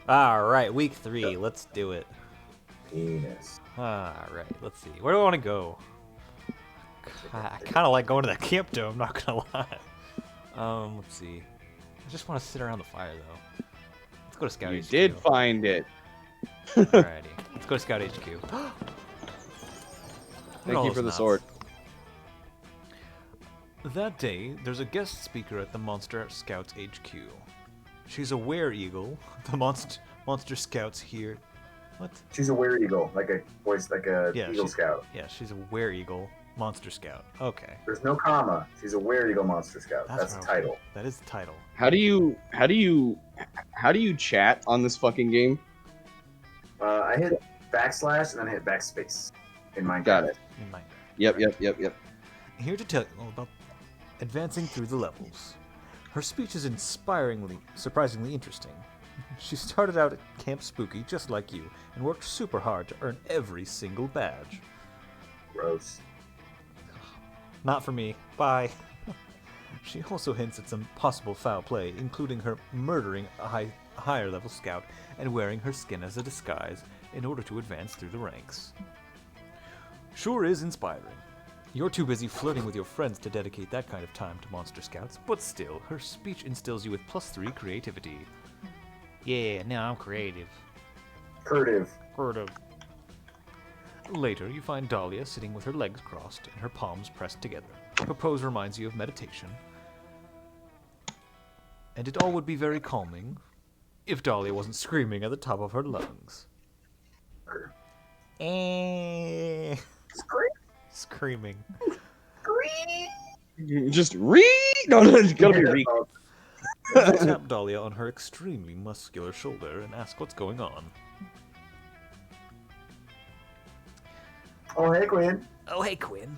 Alright, week 3. Let's do it. Penis. Alright, let's see. Where do I want to go? I kind of like going to that camp though, I'm not going to lie. Let's see. I just want to sit around the fire though. Let's go to Scout You HQ. did find it. Alrighty. Let's go to Scout HQ. Thank you for the sword. That day, there's a guest speaker at the Monster Scouts HQ. She's a were-eagle. The monster scouts here. What? She's a were-eagle, like a Eagle Scout. Yeah, she's a were-eagle monster scout. Okay. There's no comma. She's a were-eagle monster scout. That's the title. That is the title. How do you chat on this fucking game? I hit backslash and then I hit backspace in Minecraft. Got it. In Minecraft. Yep. Here to tell you all about advancing through the levels. Her speech is surprisingly interesting. She started out at Camp Spooky just like you and worked super hard to earn every single badge. Gross. Not for me. Bye. She also hints at some possible foul play, including her murdering a higher level scout and wearing her skin as a disguise in order to advance through the ranks. Sure is inspiring. You're too busy flirting with your friends to dedicate that kind of time to Monster Scouts, but still, her speech instills you with +3 creativity. Yeah, now I'm creative. Furtive. Later, you find Dahlia sitting with her legs crossed and her palms pressed together. Her pose reminds you of meditation. And it all would be very calming if Dahlia wasn't screaming at the top of her lungs. Screaming. Just No, it's gotta be re. You tap Dahlia on her extremely muscular shoulder and ask what's going on. Oh, hey, Quinn. Oh, hey, Quinn.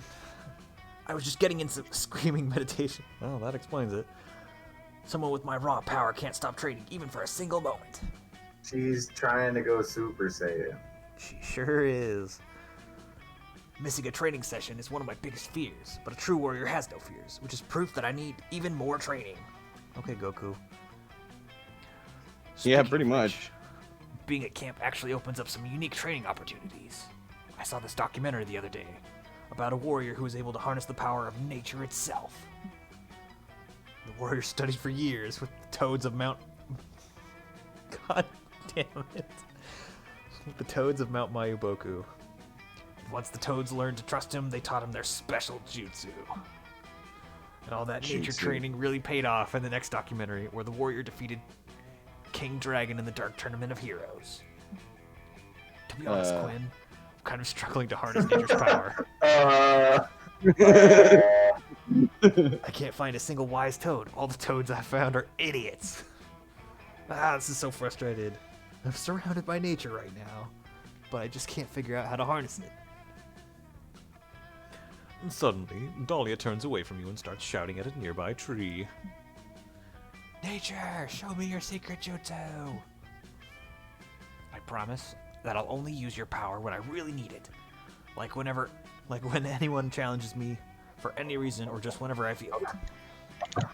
I was just getting into screaming meditation. Oh, that explains it. Someone with my raw power can't stop training even for a single moment. She's trying to go Super Saiyan. She sure is. Missing a training session is one of my biggest fears, but a true warrior has no fears, which is proof that I need even more training. Okay, Goku. Yeah, pretty much. Being at camp actually opens up some unique training opportunities. I saw this documentary the other day about a warrior who was able to harness the power of nature itself. The warrior studied for years with the toads of Mount... God damn it. With the toads of Mount Mayuboku. And once the toads learned to trust him, they taught him their special jutsu. And all that nature training really paid off in the next documentary, where the warrior defeated King Dragon in the Dark Tournament of Heroes. To be honest, Quinn, I'm kind of struggling to harness nature's power. I can't find a single wise toad. All the toads I found are idiots. This is so frustrated. I'm surrounded by nature right now, but I just can't figure out how to harness it. And suddenly, Dahlia turns away from you and starts shouting at a nearby tree. Nature, show me your secret jutsu! I promise that I'll only use your power when I really need it. Like when anyone challenges me for any reason or just whenever I feel it.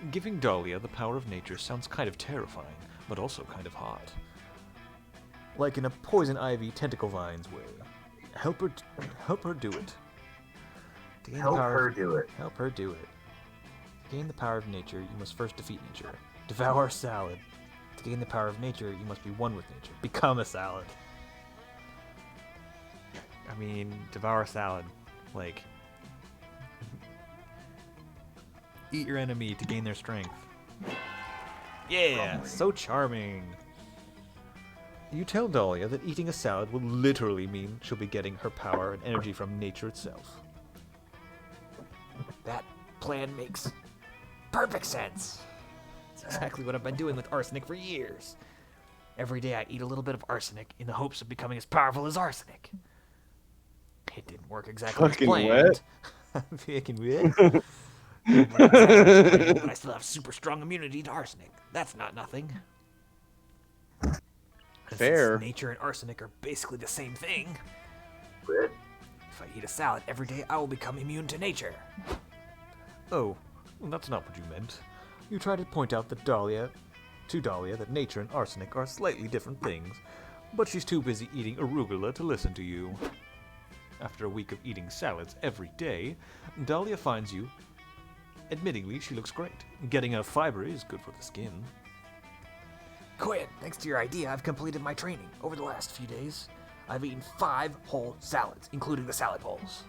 Giving Dahlia the power of nature sounds kind of terrifying, but also kind of hot. Like in a poison ivy tentacle vines way. Help her do it. Help her do it. To gain the power of nature, you must first defeat nature. Devour a salad. To gain the power of nature, you must be one with nature. Become a salad. I mean, devour a salad. Like, eat your enemy to gain their strength. Yeah, so charming. You tell Dahlia that eating a salad will literally mean she'll be getting her power and energy from nature itself. That plan makes perfect sense. It's exactly what I've been doing with arsenic for years. Every day I eat a little bit of arsenic in the hopes of becoming as powerful as arsenic. It didn't work exactly as planned. Fucking wet. But I still have super strong immunity to arsenic. That's not nothing. Fair. Since nature and arsenic are basically the same thing. Quit. If I eat a salad every day, I will become immune to nature. Oh, well, that's not what you meant. You tried to point out that Dahlia to Dahlia that nature and arsenic are slightly different things, but she's too busy eating arugula to listen to you. After a week of eating salads every day, Dahlia finds you. Admittingly, she looks great. Getting enough fiber is good for the skin. Quinn, thanks to your idea, I've completed my training. Over the last few days, I've eaten 5 whole salads, including the salad bowls.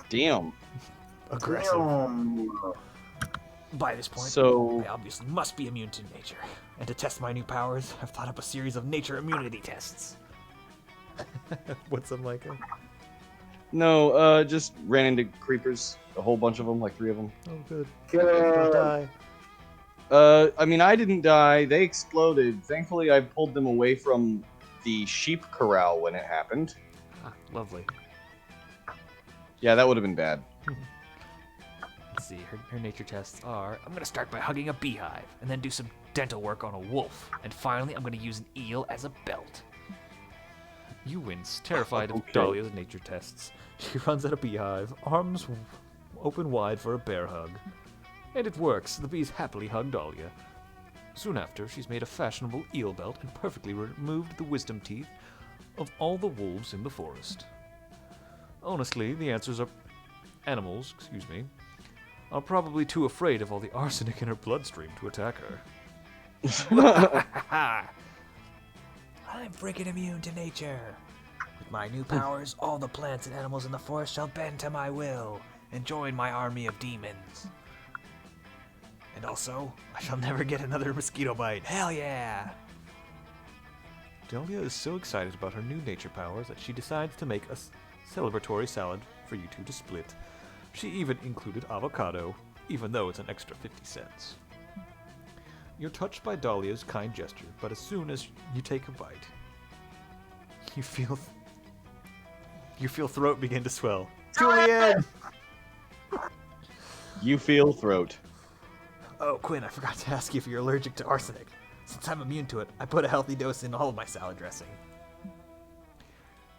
Damn. Aggressive. Damn. By this point, So- I obviously must be immune to nature. And to test my new powers, I've thought up a series of nature immunity tests. What's up, Micah? No, just ran into creepers. A whole bunch of them, like 3 of them. Oh, good. Good. Die. I mean, I didn't die. They exploded. Thankfully, I pulled them away from the sheep corral when it happened. Ah, lovely. Yeah, that would have been bad. Let's see, her nature tests are, I'm going to start by hugging a beehive, and then do some dental work on a wolf, and finally I'm going to use an eel as a belt. You wince, terrified of Okay. Dahlia's nature tests. She runs at a beehive, arms open wide for a bear hug. And it works, the bees happily hug Dahlia. Soon after, she's made a fashionable eel belt and perfectly removed the wisdom teeth of all the wolves in the forest. Honestly, the answers are animals, are probably too afraid of all the arsenic in her bloodstream to attack her. I'm freaking immune to nature. With my new powers, all the plants and animals in the forest shall bend to my will and join my army of demons. And also, I shall never get another mosquito bite. Hell yeah! Dahlia is so excited about her new nature powers that she decides to make a celebratory salad for you two to split. She even included avocado, even though it's an extra 50 cents. You're touched by Dahlia's kind gesture, but as soon as you take a bite, you feel throat begin to swell. Julian! You feel throat. Oh, Quinn, I forgot to ask you if you're allergic to arsenic. Since I'm immune to it, I put a healthy dose in all of my salad dressing.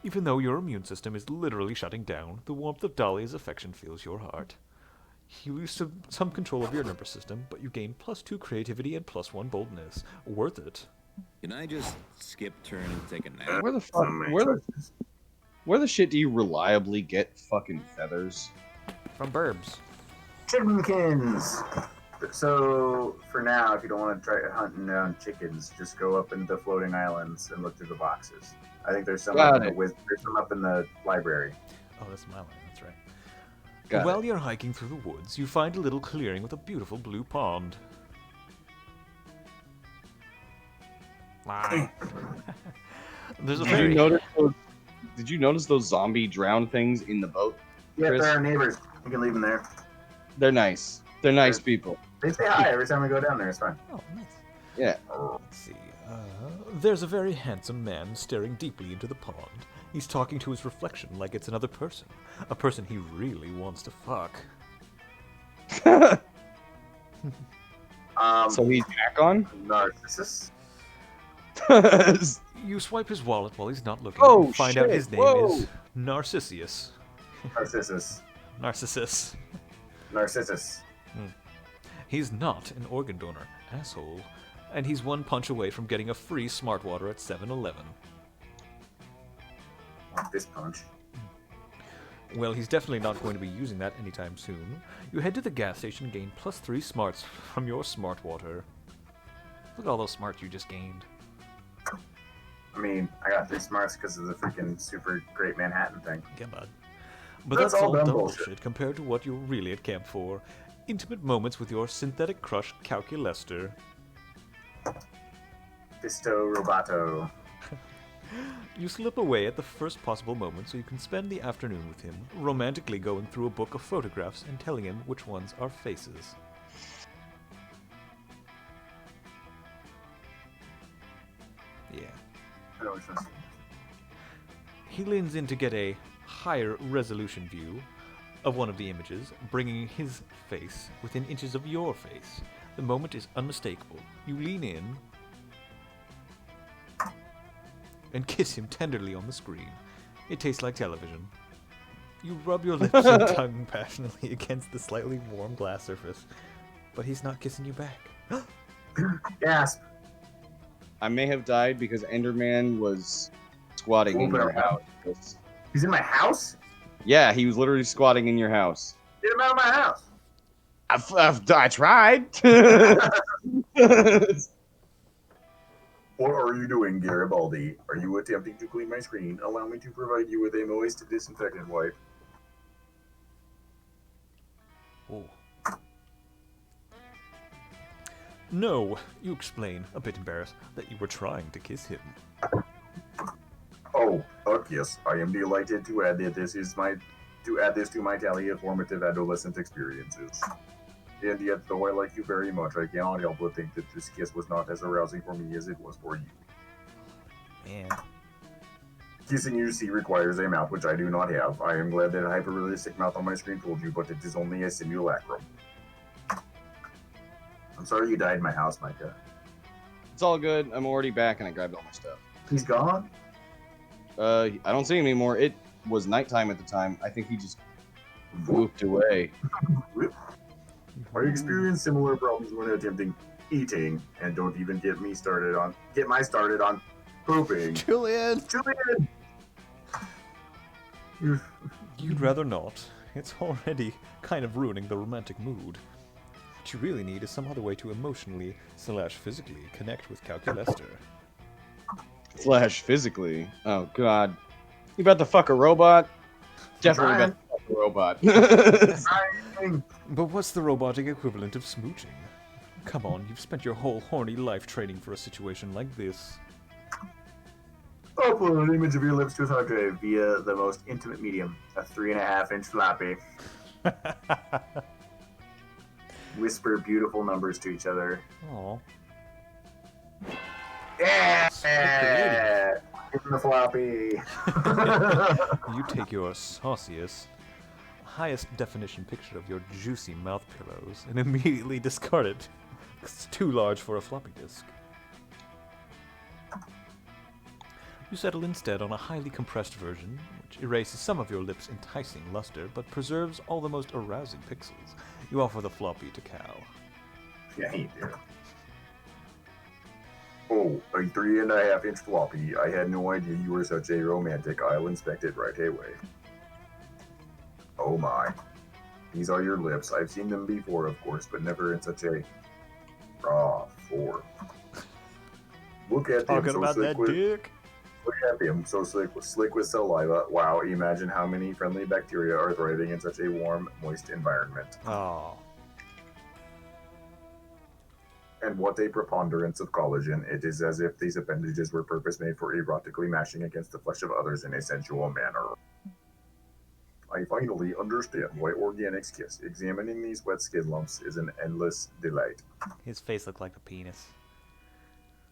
Even though your immune system is literally shutting down, the warmth of Dahlia's affection fills your heart. You lose some control of your nervous system, but you gain +2 creativity and +1 boldness. Worth it. Can I just skip turn and take a nap? Where the fuck? Where the shit do you reliably get fucking feathers? From Burbs. Chickenkins. So for now, if you don't want to try hunting down chickens, just go up into the floating islands and look through the boxes. I think there's some Got up in it. there's some up in the library. Oh, that's my line, that's right. Got While you're hiking through the woods, you find a little clearing with a beautiful blue pond. Lie. There's a Did you very... notice those zombie drowned things in the boat? Yeah, Chris? they're our neighbors. You can leave them there. They're nice. They're nice people. They say hi every time we go down there. It's fine. Oh, nice. Yeah. Let's see. There's a very handsome man staring deeply into the pond. He's talking to his reflection like it's another person. A person he really wants to fuck. So he's back on? Narcissus. You swipe his wallet while he's not looking. Oh, and find out shit. his name Whoa. is Narcissus. Narcissus. Narcissus. Narcissus. He's not an organ donor, asshole. And he's one punch away from getting a free smart water at 7-Eleven. This punch. Well, he's definitely not going to be using that anytime soon. You head to the gas station and gain +3 smarts from your smart water. Look at all those smarts you just gained. I mean, I got 3 smarts because of the freaking super great Manhattan thing. Yeah, bud. But That's that's all all dumb dumb bullshit. bullshit compared to what you're really at camp for. Intimate moments with your synthetic crush, Calculester. Fisto Roboto. You slip away at the first possible moment so you can spend the afternoon with him, romantically going through a book of photographs and telling him which ones are faces. Yeah. I know which one's- He leans in to get a higher resolution view of one of the images, bringing his face within inches of your face. The moment is unmistakable. You lean in and kiss him tenderly on the screen. It tastes like television. You rub your lips and tongue passionately against the slightly warm glass surface, but he's not kissing you back. Gasp. I may have died because Enderman was squatting in Open your up. house. He's in my house? Yeah, he was literally squatting in your house. Get him out of my house. I tried. What are you doing, Garibaldi? Are you attempting to clean my screen? Allow me to provide you with a moist disinfectant wipe. Oh. No, you explain, a bit embarrassed, that you were trying to kiss him. Oh, yes. I am delighted to add that this to my tally of formative adolescent experiences. And yet, though I like you very much, I cannot help but think that this kiss was not as arousing for me as it was for you. Man. Kissing you see requires a mouth which I do not have. I am glad that a hyper-realistic mouth on my screen told you, but it is only a simulacrum. I'm sorry you died in my house, Micah. It's all good. I'm already back and I grabbed all my stuff. He's gone? I don't see him anymore. It was nighttime at the time. I think he just whooped away. I experience similar problems when attempting eating, and don't even get me started on pooping. Julian! Julian! You'd rather not. It's already kind of ruining the romantic mood. What you really need is some other way to emotionally/physically connect with Calculester. /physically. Oh god. You about to fuck a robot? Definitely about to fuck a robot. But what's the robotic equivalent of smooching? Come on, you've spent your whole horny life training for a situation like this. Upload an image of your lips to a hard drive via the most intimate medium, a 3.5-inch floppy. Whisper beautiful numbers to each other. Aw. Yeah! Give him the floppy. You take your sauciest, highest definition picture of your juicy mouth pillows and immediately discard it. It's too large for a floppy disk. You settle instead on a highly compressed version, which erases some of your lips' enticing luster, but preserves all the most arousing pixels. You offer the floppy to Cal. Yeah, you do. Oh, a 3.5-inch floppy. I had no idea you were such a romantic. I'll inspect it right away. Oh my. These are your lips. I've seen them before, of course, but never in such a raw form. Look at them, Talking so about slick that with, dick? Look at him, so slick with saliva. Wow, imagine how many friendly bacteria are thriving in such a warm, moist environment. Oh. And what a preponderance of collagen. It is as if these appendages were purpose-made for erotically mashing against the flesh of others in a sensual manner. I finally understand why organics kiss. Examining these wet skin lumps is an endless delight. His face looked like a penis.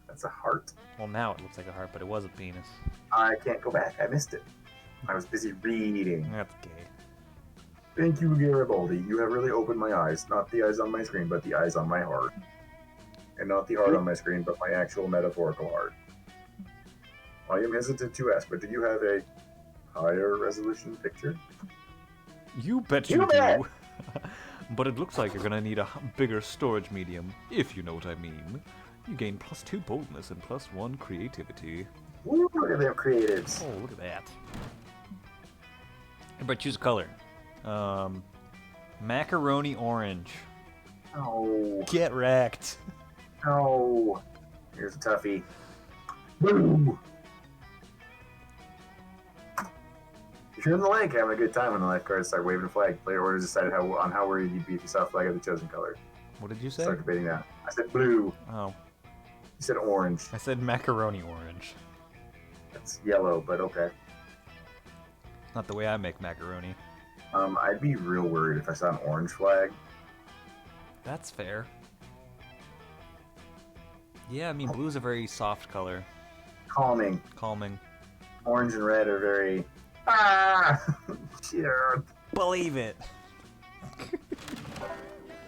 That's a heart. Well, now it looks like a heart, but it was a penis. I can't go back. I missed it. I was busy reading. That's gay. Thank you, Garibaldi. You have really opened my eyes. Not the eyes on my screen, but the eyes on my heart. And not the heart on my screen, but my actual metaphorical heart. I am hesitant to ask, but do you have a higher resolution picture? You bet You you bet. do. But it looks like you're gonna need a bigger storage medium, if you know what I mean. You gain +2 boldness and +1 creativity. Ooh, look at them creatives. Oh, look at that. Everybody choose a color. Macaroni orange. Oh, Get wrecked. no. Here's a toughie. Boom. If you're in the lake having a good time when the lifeguards start waving a flag, player orders decided on how worried you'd be if you saw a flag of the chosen color. What did you say? Start debating that. I said blue. Oh, You said orange. I said macaroni orange. That's yellow, but okay. Not the way I make macaroni. I'd be real worried if I saw an orange flag. That's fair. Yeah, I mean, blue's a very soft color. Calming. Calming. Orange and red are very... Shit. Believe it.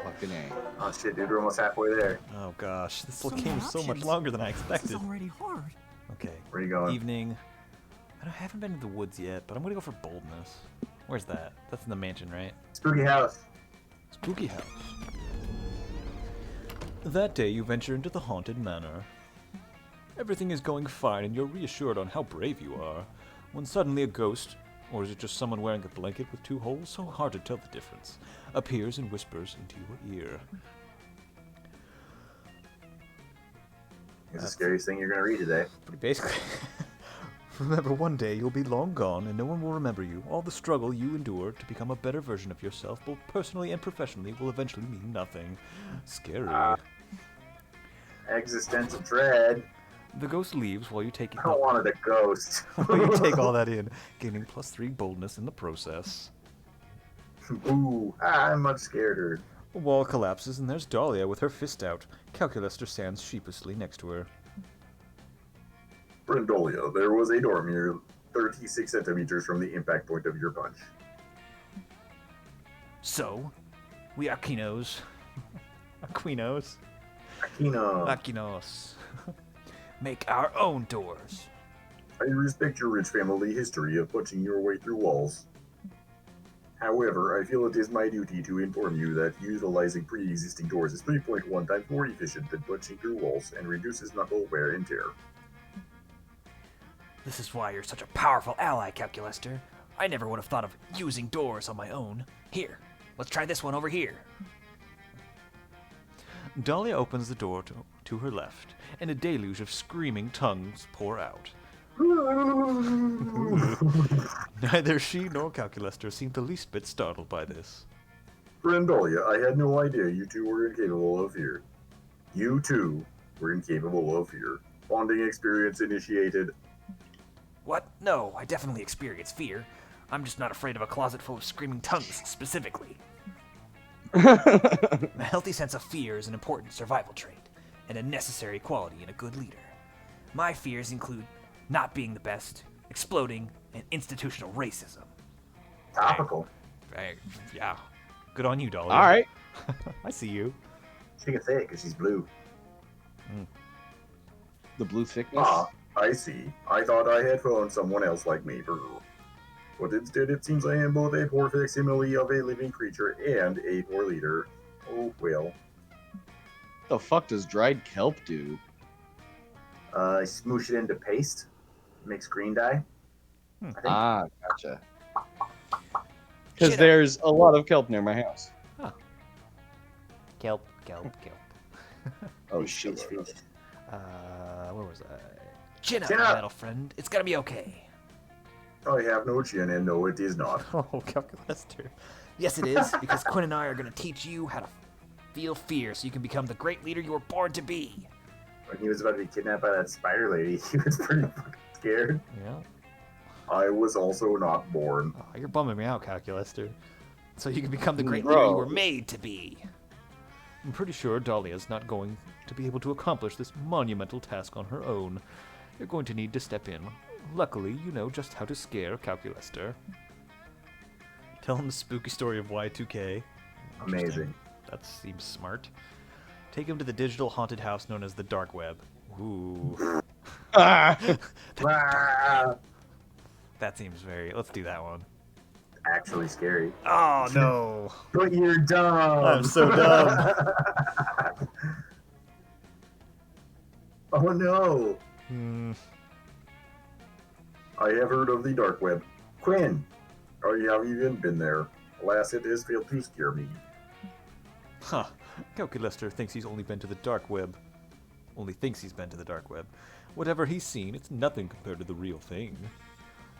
Fucking A. Oh shit, dude, we're almost halfway there. Oh gosh, this So game many is so much options. longer than I This expected. is already hard. Okay. Where are you going? Evening. I haven't been to the woods yet, but I'm gonna go for boldness. Where's that? That's in the mansion, right? Spooky house. Spooky house. That day you venture into the haunted manor. Everything is going fine and you're reassured on how brave you are, when suddenly a ghost, or is it just someone wearing a blanket with 2 holes, so hard to tell the difference, appears and whispers into your ear. It's the scariest thing you're going to read today. Pretty basically. Remember, one day you'll be long gone and no one will remember you. All the struggle you endured to become a better version of yourself, both personally and professionally, will eventually mean nothing. Scary. Existential dread. The ghost leaves while you take it. I wanted a ghost. While you take all that in, gaining +3 boldness in the process. Ooh, I'm much scareder. A wall collapses and there's Dahlia with her fist out. Calculaster stands sheepishly next to her. Brendolia, there was a door mere 36 centimeters from the impact point of your punch. So, we Aquinos. Aquinos? Aquino. Make our own doors. I respect your rich family history of punching your way through walls. However, I feel it is my duty to inform you that utilizing pre-existing doors is 3.1 times more efficient than punching through walls and reduces knuckle wear and tear. This is why you're such a powerful ally, Calculaster. I never would have thought of using doors on my own. Here, let's try this one over here. Dahlia opens the door to her left, and a deluge of screaming tongues pour out. Neither she nor Calculaster seem the least bit startled by this. Brendolia, I had no idea you two were incapable of fear. You two were incapable of fear. Bonding experience initiated. What? No, I definitely experience fear. I'm just not afraid of a closet full of screaming tongues, specifically. A healthy sense of fear is an important survival trait, and a necessary quality in a good leader. My fears include not being the best, exploding, and institutional racism. Topical. Yeah. Good on you, Dahlia. All right. I see you. She can say it because she's blue. The blue thickness. Ah, I see. I thought I had found someone else like me. But instead it seems I am both a poor facsimile of a living creature and a poor leader. Oh, well. What the fuck does dried kelp do? Smoosh it into paste. Makes green dye. I think. Ah, gotcha. Because Shit. there's a lot of kelp near my house. Kelp. Oh shit. Fish. Where was I? Chin up, Chin my up. metal friend. It's gonna be okay. I have no chin, and no, it is not. Oh, Calculaster. Yes, it is, because Quinn and I are gonna teach you how to feel fear so you can become the great leader you were born to be. When he was about to be kidnapped by that spider lady, he was pretty fucking scared. Yeah. I was also not born. Oh, you're bumming me out, Calculaster. So you can become the great Bro. leader you were made to be. I'm pretty sure Dahlia's not going to be able to accomplish this monumental task on her own. You're going to need to step in. Luckily, you know just how to scare Calculaster. Tell him the spooky story of Y2K. Amazing. Interesting. That seems smart. Take him to the digital haunted house known as the Dark Web. Ooh. Ah! Ah, That seems very... Let's do that one. actually scary. Oh, no. But you're dumb. I'm so dumb. Oh no. I I have heard of the dark web. Quinn, have you even been there? Alas, it has failed to scare me. Huh. Calculaster thinks he's only been to the dark web. Only thinks he's been to the dark web. Whatever he's seen, it's nothing compared to the real thing.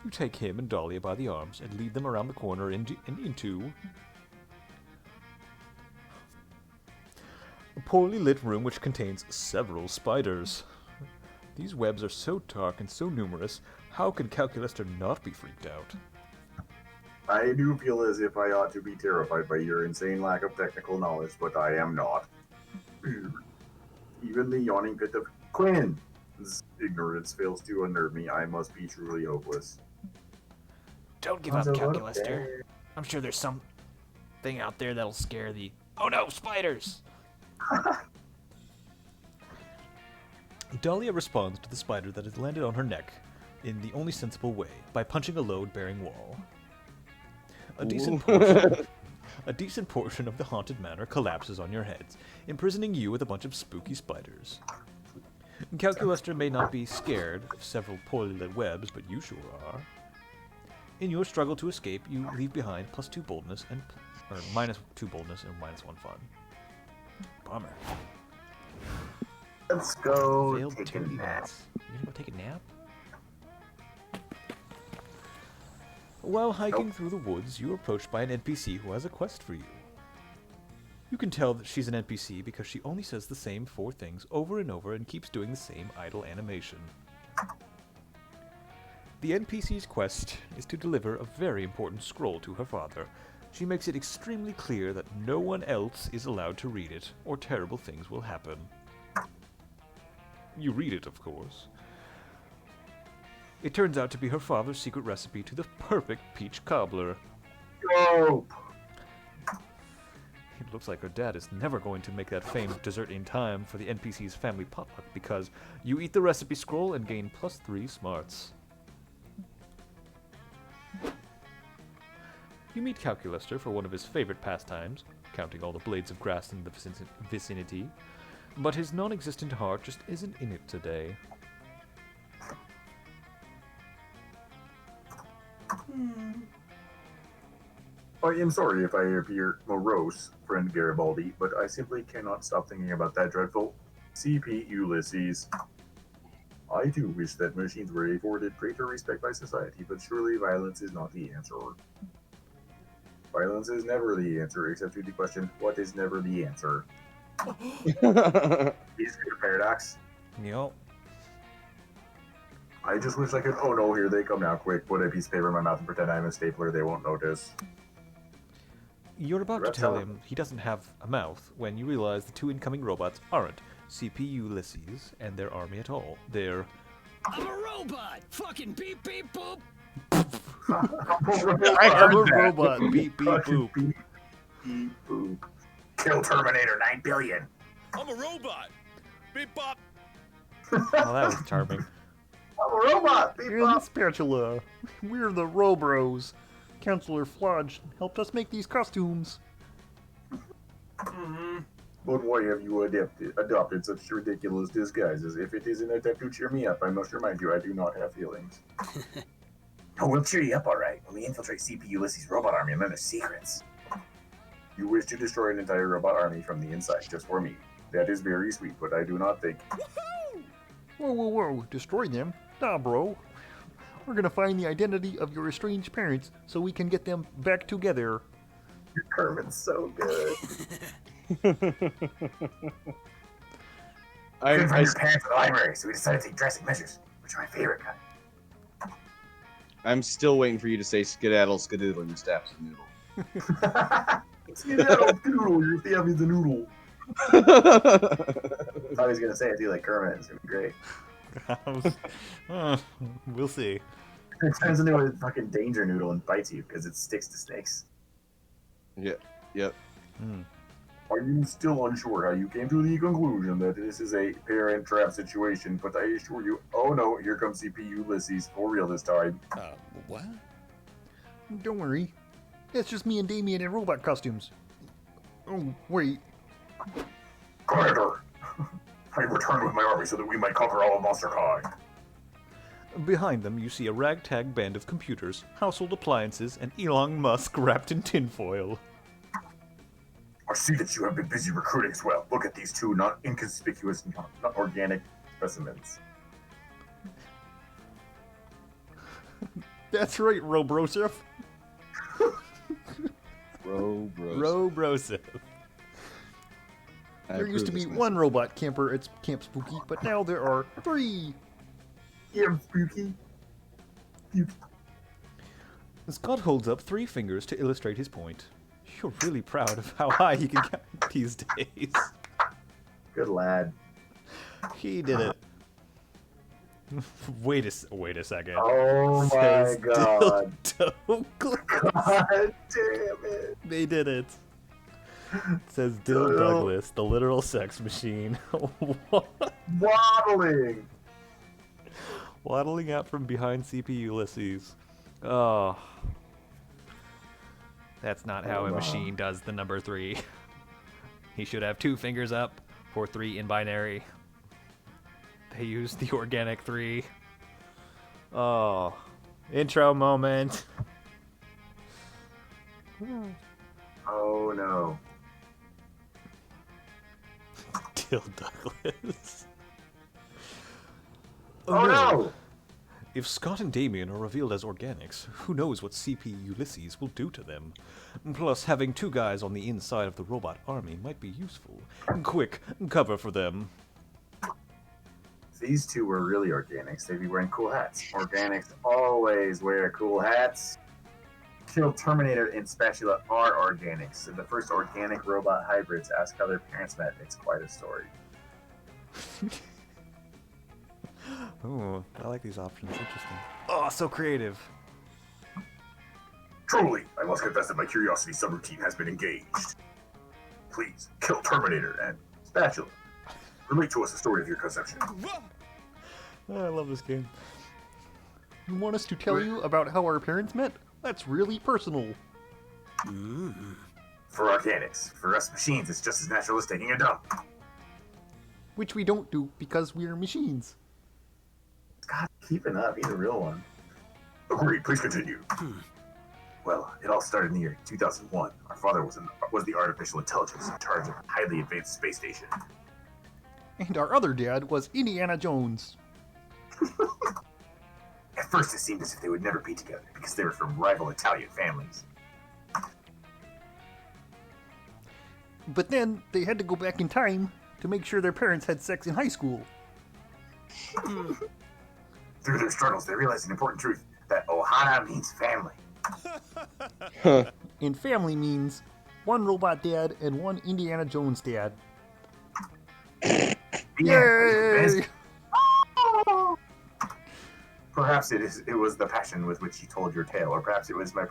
You take him and Dahlia by the arms and lead them around the corner and into a poorly lit room which contains several spiders. These webs are so dark and so numerous, how can Calculaster not be freaked out? I do feel as if I ought to be terrified by your insane lack of technical knowledge, but I am not. Even the yawning pit of Quinn's ignorance fails to unnerve me. I must be truly hopeless. Don't give up, Calculaster. I'm sure there's something out there that'll scare the... Oh no, spiders! Dahlia responds to the spider that has landed on her neck in the only sensible way, by punching a load-bearing wall. A decent a decent portion of the haunted manor collapses on your heads, imprisoning you with a bunch of spooky spiders. Calculuster may not be scared of several poorly lit webs, but you sure are. In your struggle to escape, you leave behind +2 boldness and -2 boldness and -1 fun. Bummer. Let's go Failed take 2 a nap. events. You gonna go take a nap? While hiking through the woods, you are approached by an NPC who has a quest for you. You can tell that she's an NPC because she only says the same 4 things over and over and keeps doing the same idle animation. The NPC's quest is to deliver a very important scroll to her father. She makes it extremely clear that no one else is allowed to read it, or terrible things will happen. You read it, of course. It turns out to be her father's secret recipe to the perfect peach cobbler. Dope. It looks like her dad is never going to make that famed dessert in time for the NPC's family potluck because you eat the recipe scroll and gain +3 smarts. You meet Calculuster for one of his favorite pastimes, counting all the blades of grass in the vicinity, but his non-existent heart just isn't in it today. I am sorry if I appear morose, friend Garibaldi, but I simply cannot stop thinking about that dreadful CP Ulysses. I do wish that machines were afforded greater respect by society, but surely violence is not the answer. Violence is never the answer, except to the question, what is never the answer? Is it a paradox? Yup. I just wish I could, oh no, here they come now, quick, put a piece of paper in my mouth and pretend I'm a stapler, they won't notice. You're about to tell him he doesn't have a mouth when you realize the 2 incoming robots aren't CP Ulysses and their army at all. They're... I'm a robot! Fucking beep beep boop! I am a robot! Beep beep boop. Beep, beep, boop. Kill Terminator 9 billion! I'm a robot! Beep bop! Oh, that was charming. I'm a robot! Beep, We're the bop. spatula. We're the Robros. Counselor Flodge helped us make these costumes. But why have you adopted such ridiculous disguises? If it is an attempt to cheer me up, I must remind you I do not have feelings. Oh, we'll cheer you up, alright, when we infiltrate CP Ulysses' robot army and learn their secrets. You wish to destroy an entire robot army from the inside, just for me. That is very sweet, but I do not think... Whoa, whoa, whoa. Destroy them? Nah, bro. We're gonna find the identity of your estranged parents so we can get them back together. Your Kermit's so good. I, Couldn't I, find your parents in the library, so we decided to take drastic measures, which are my favorite kind. I'm still waiting for you to say skedaddle, skedoodle, and stabs the noodle. Skedaddle, doodle, your family's a noodle. I thought he was gonna say it too, like Kermit. It's gonna be great. We'll see. It turns into a fucking danger noodle and bites you because it sticks to snakes. Yep. Are you still unsure how you came to the conclusion that this is a parent trap situation? But I assure you, oh no, here comes CP Ulysses for real this time. What? Don't worry. It's just me and Damien in robot costumes. Oh, wait. Commander, I returned with my army so that we might conquer all of Monster Kind. Behind them, you see a ragtag band of computers, household appliances, and Elon Musk wrapped in tinfoil. I see that you have been busy recruiting as well. Look at these two not inconspicuous, not organic specimens. That's right, Robroseph. Robroseph. There used to be one robot camper at Camp Spooky, but now there are 3. Yeah, spooky. Scott holds up 3 fingers to illustrate his point. You're really proud of how high he can count these days. Good lad. He did it. Wait a second. Oh my Says god. Douglas. God damn it. They did it. Says Dill Douglas, the literal sex machine. What? Waddling. Waddling out from behind CP Ulysses. Oh. That's not how a machine does the number 3. He should have 2 fingers up for 3 in binary. They use the organic 3. Oh, intro moment. Oh no. Till Douglas. Oh no! If Scott and Damien are revealed as organics, who knows what CP Ulysses will do to them? Plus, having 2 guys on the inside of the robot army might be useful. Quick, cover for them. If these 2 were really organics, they'd be wearing cool hats. Organics always wear cool hats. Kill Terminator and Spatula are organics. And the first organic robot hybrids ask how their parents met. It's quite a story. Oh, I like these options. Interesting. Oh, so creative. Truly, I must confess that my curiosity subroutine has been engaged. Please, kill Terminator and Spatula. Relate to us the story of your conception. Oh, I love this game. You want us to tell you about how our parents met? That's really personal. For organics. For us machines, it's just as natural as taking a dump. Which we don't do because we're machines. God, keeping up. He's a real one. Agreed. Please continue. Well, it all started in the year 2001. Our father was the artificial intelligence in charge of a highly advanced space station. And our other dad was Indiana Jones. At first, it seemed as if they would never be together because they were from rival Italian families. But then they had to go back in time to make sure their parents had sex in high school. Through their struggles, they realized an important truth, that Ohana means family. And family means 1 robot dad and 1 Indiana Jones dad. Yay! Perhaps it was the passion with which you told your tale, or perhaps it was my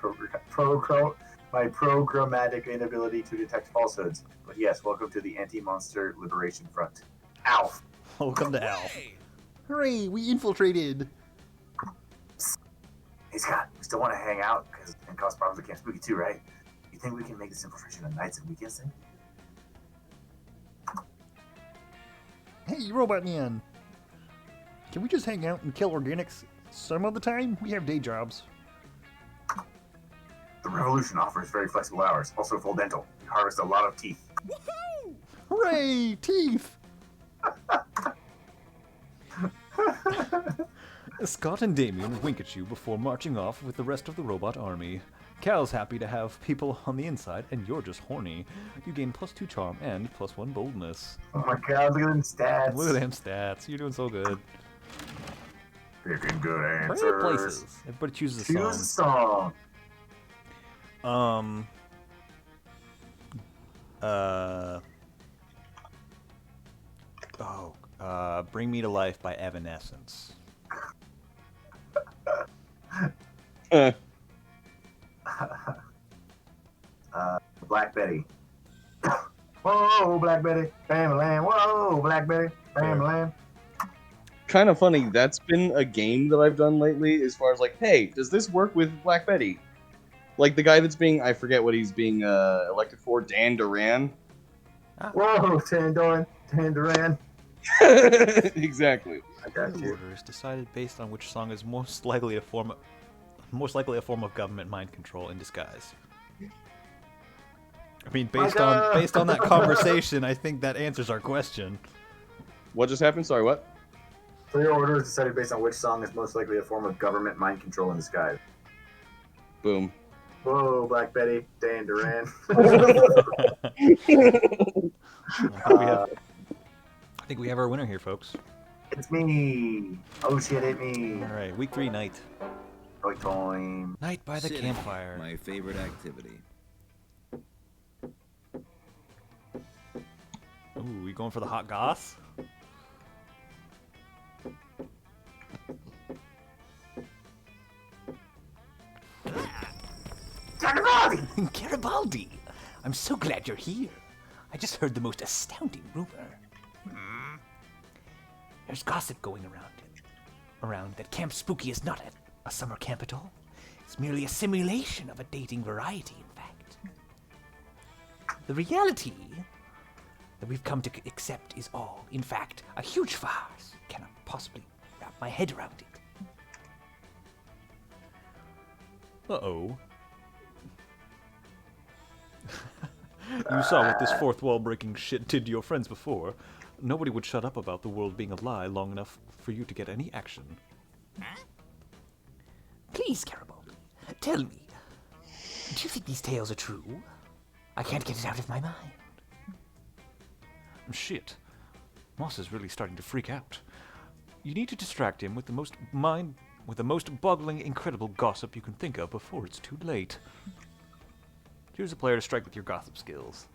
programmatic inability to detect falsehoods. But yes, welcome to the Anti-Monster Liberation Front. Alf! Welcome to Al. Hooray, we infiltrated! Hey Scott, we still want to hang out and cause problems at Camp Spooky too, right? You think we can make this infiltration a nights and weekends thing? Hey, Robot Man! Can we just hang out and kill organics some of the time? We have day jobs. The Revolution offers very flexible hours, also full dental. We harvest a lot of teeth. Woohoo! Hooray, teeth! Scott and Damien wink at you before marching off with the rest of the robot army. Cal's happy to have people on the inside, and you're just horny. You gain +2 charm and +1 boldness. Oh my god, look at them stats. Look at them stats. You're doing so good. Picking good Great answers. places. Everybody chooses a Choose a song. Bring Me to Life by Evanescence. Black Betty. Whoa, Black Betty, Bam Lamb. Whoa, Black Betty, Bam Lamb. Kind of funny. That's been a game that I've done lately as far as like, hey, does this work with Black Betty? Like the guy that's I forget what he's being elected for, Dan Duran. Whoa, Tanduran. Exactly. I got you. Order is decided based on which song is most likely a form of government mind control in disguise. I mean, based on that conversation, I think that answers our question. What just happened? Sorry, what? So your order is decided based on which song is most likely a form of government mind control in disguise. Boom. Whoa, Black Betty, Dan Duran. I think we have our winner here, folks. It's me. Oh shit, hit me. All right, week 3 night. Toy time. Night by the Sitting, campfire. My favorite activity. Ooh, we going for the hot goss? Garibaldi! Garibaldi! I'm so glad you're here. I just heard the most astounding rumor. There's gossip going around that Camp Spooky is not a summer camp at all. It's merely a simulation of a dating variety, in fact. The reality that we've come to accept is all, in fact, a huge farce. Cannot possibly wrap my head around it. Uh-oh. You saw what this fourth wall breaking shit did to your friends before. Nobody would shut up about the world being a lie long enough for you to get any action. Please, Garibaldi, tell me, do you think these tales are true? I can't get it out of my mind. Shit. Moss is really starting to freak out. You need to distract him with the most boggling, incredible gossip you can think of before it's too late. Choose a player to strike with your gossip skills.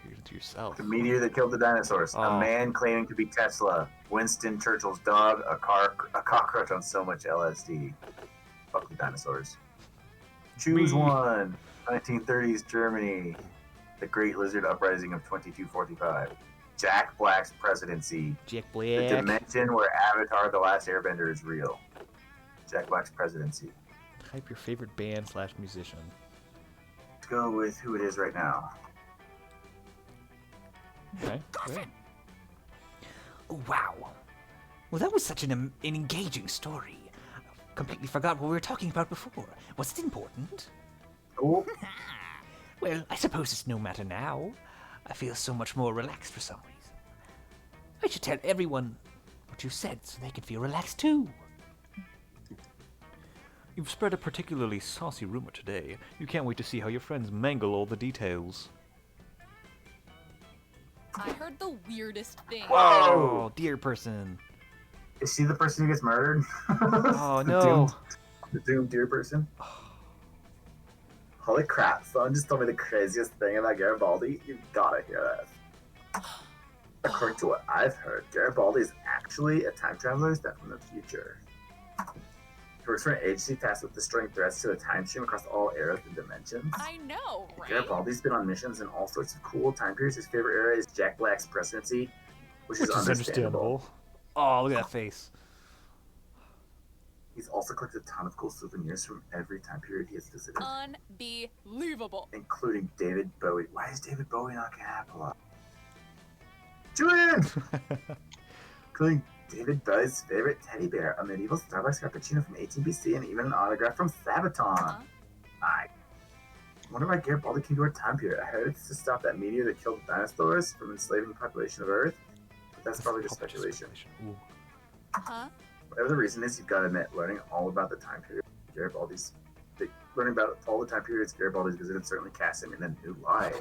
Here's it to yourself. The meteor that killed the dinosaurs. Oh. A man claiming to be Tesla. Winston Churchill's dog. A cockroach on so much LSD. Fuck the dinosaurs. Choose Me. one. 1930s Germany. The Great Lizard Uprising of 2245. Jack Black's presidency. Jack The Black. dimension where Avatar: The Last Airbender is real. Jack Black's presidency. Type your favorite band/musician. Let's go with who it is right now. Okay. Great. Oh, wow. Well, that was such an engaging story. I completely forgot what we were talking about before. Was it important? Oh, Well, I suppose it's no matter now. I feel so much more relaxed for some reason. I should tell everyone what you said so they can feel relaxed too. You've spread a particularly saucy rumor today. You can't wait to see how your friends mangle all the details. I heard the weirdest thing. Oh, dear person. is she the person who gets murdered? Oh, The no. doomed- The doomed deer person? Holy crap, someone just told me the craziest thing about Garibaldi. You've gotta hear this. According to what I've heard, Garibaldi is actually a time traveler sent from the future. He works for an agency tasked with destroying threats to the time stream across all eras and dimensions. I know, right? Garibaldi's been on missions in all sorts of cool time periods. His favorite era is Jack Black's presidency, which is understandable. Oh, look at that face. He's also collected a ton of cool souvenirs from every time period he has visited, Unbelievable. including David Bowie. Why is David Bowie not Capella? Julian! Including David Bowie's favorite teddy bear, a medieval Starbucks cappuccino from 18 BC, and even an autograph from Sabaton. Huh? I wonder why Garibaldi came to our time period. I heard it's to stop that meteor that killed dinosaurs from enslaving the population of Earth, but that's probably just speculation. Ooh. Huh? Whatever the reason is, you've got to admit, learning all about the time period learning about all the time periods Garibaldi's visited certainly casts him in a new light.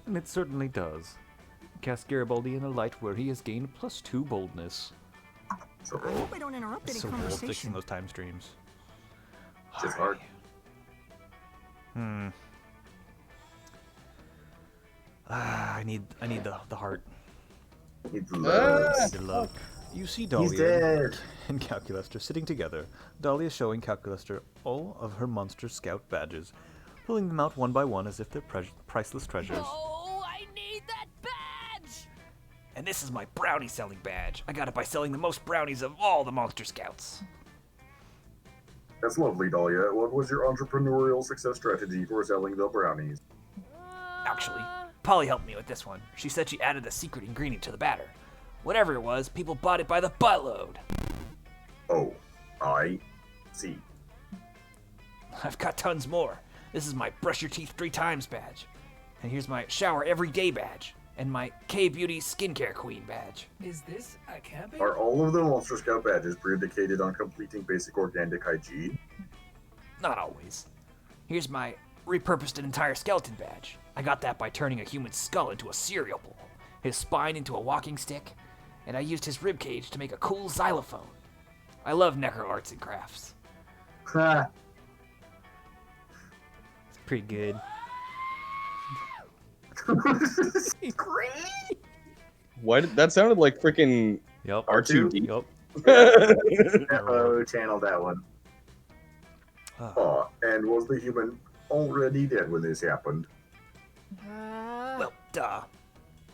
And it certainly does. Cast Garibaldi in a light where he has gained +2 boldness. So I hope I don't interrupt any So bold fixing conversation. those time streams. just hard. I need the heart. He's I loves. need the love. You see He's Dahlia dead. and Calculaster sitting together. Dahlia showing Calculaster all of her monster scout badges, pulling them out one by one as if they're priceless treasures. Oh, I need that badge! And this is my brownie selling badge. I got it by selling the most brownies of all the Monster Scouts. That's lovely, Dahlia. What was your entrepreneurial success strategy for selling the brownies? Actually, Polly helped me with this one. She said she added a secret ingredient to the batter. Whatever it was, people bought it by the buttload. Oh, I see. I've got tons more. This is my brush your teeth 3 times badge. And here's my shower every day badge. And my K-Beauty skincare queen badge. Is this a camping? Are all of the Monster Scout badges predicated on completing basic organic hygiene? Not always. Here's my repurposed an entire skeleton badge. I got that by turning a human skull into a cereal bowl, his spine into a walking stick, and I used his ribcage to make a cool xylophone. I love Necker Arts and Crafts. Ha! It's pretty good. Great! Why did, that sounded like freaking Yep. R2D. Yup. Oh, channel that one. Oh, and was the human already dead when this happened? Well, duh.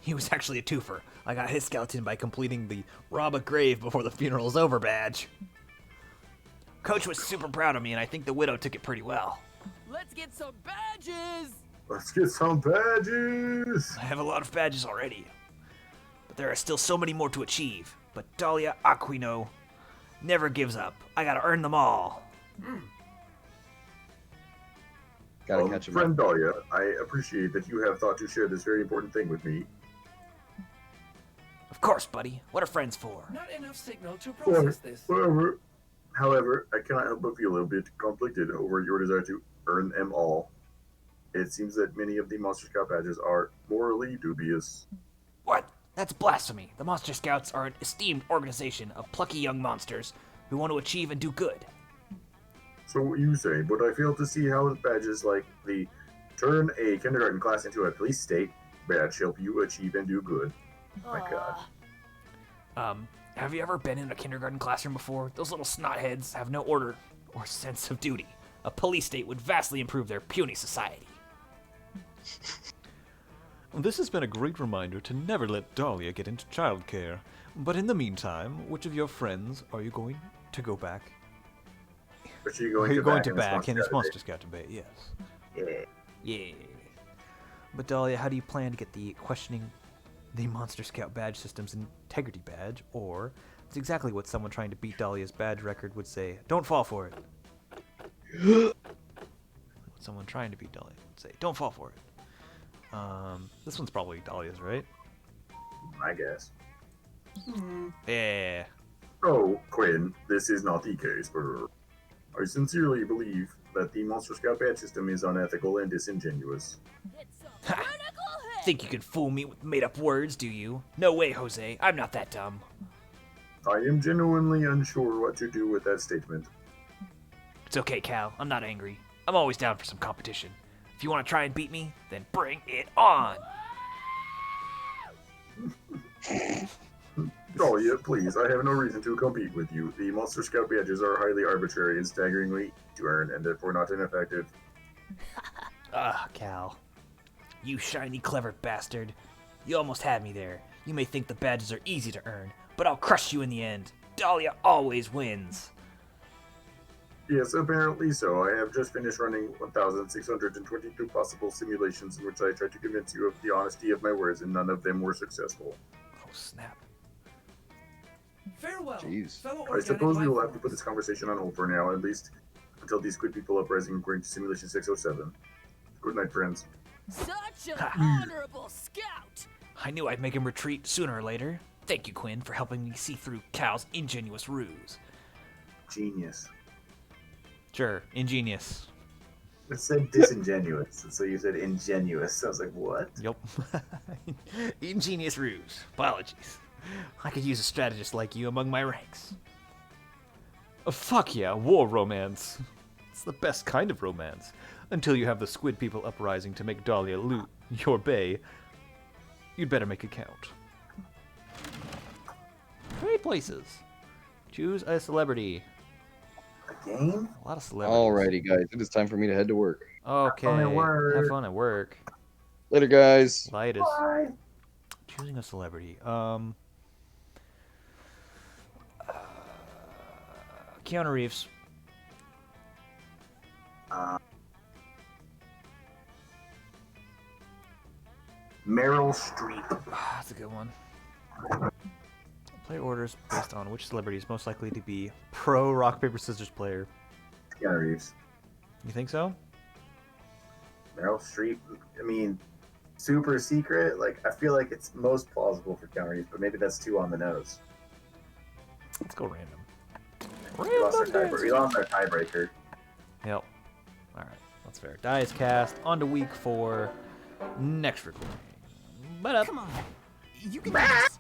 He was actually a twofer. I got his skeleton by completing the rob a grave before the funeral's over badge. Coach was super proud of me, and I think the widow took it pretty well. Let's get some badges! Let's get some badges! I have a lot of badges already, but there are still so many more to achieve. But Dahlia Aquino never gives up. I gotta earn them all. Gotta catch him Friend up. Dahlia, I appreciate that you have thought to share this very important thing with me. Of course, buddy. What are friends for? Not enough signal to process this. However, I cannot help but feel a bit conflicted over your desire to earn them all. It seems that many of the Monster Scout badges are morally dubious. What? That's blasphemy. The Monster Scouts are an esteemed organization of plucky young monsters who want to achieve and do good. So you say, but I fail to see how badges like the turn a kindergarten class into a police state badge help you achieve and do good. My God. Have you ever been in a kindergarten classroom before? Those little snotheads have no order or sense of duty. A police state would vastly improve their puny society. This has been a great reminder to never let Dahlia get into childcare. But in the meantime, which of your friends are you going to go back? But you're Are going you to going back to in this back in this Monster Monster Scout debate? Yes. Scout. Yeah. Yeah. But Dahlia, how do you plan to get the questioning the Monster Scout badge system's integrity badge? Or it's exactly what someone trying to beat Dahlia's badge record would say. Don't fall for it. What someone trying to beat Dahlia would say. Don't fall for it. This one's probably Dahlia's, right? I guess. Yeah. Oh, Quinn, this is not the case, but I sincerely believe that the Monster Scout badge system is unethical and disingenuous. It's a critical hit! Think you can fool me with made-up words, do you? No way, Jose. I'm not that dumb. I am genuinely unsure what to do with that statement. It's okay, Cal. I'm not angry. I'm always down for some competition. If you want to try and beat me, then bring it on! Dahlia, please, I have no reason to compete with you. The Monster Scout badges are highly arbitrary and staggeringly to earn, and therefore not ineffective. Cal. You shiny, clever bastard. You almost had me there. You may think the badges are easy to earn, but I'll crush you in the end. Dahlia always wins. Yes, apparently so. I have just finished running 1,622 possible simulations in which I tried to convince you of the honesty of my words, and none of them were successful. Oh, snap. Farewell, Jeez. fellow I organic suppose we will life have to put this conversation on hold for now, at least until the Squid People Uprising according to Simulation 607. Good night, friends. Such an honorable scout! I knew I'd make him retreat sooner or later. Thank you, Quinn, for helping me see through Cal's ingenuous ruse. Genius. Sure, ingenious. It said disingenuous, so you said ingenuous. I was like, what? Yup. Ingenious ruse. Apologies. I could use a strategist like you among my ranks. Fuck yeah, war romance. It's the best kind of romance. Until you have the Squid People Uprising to make Dahlia loot your bay. You'd better make it count. Great places. Choose a celebrity. A game? A lot of celebrities. Alrighty, guys. It is time for me to head to work. Okay. Have fun at work. Have fun at work. Later, guys. Light is Bye. choosing a celebrity. Keanu Reeves. Meryl Streep. That's a good one. Player orders based on which celebrity is most likely to be pro rock paper scissors player. Keanu Reeves. You think so? Meryl Streep. I mean, super secret. Like, I feel like it's most plausible for Keanu Reeves, but maybe that's too on the nose. Let's go random. We lost our tiebreaker. Yep. All right, that's fair. Die is cast. On to week 4. Next recording. But up. Come on, you can do this.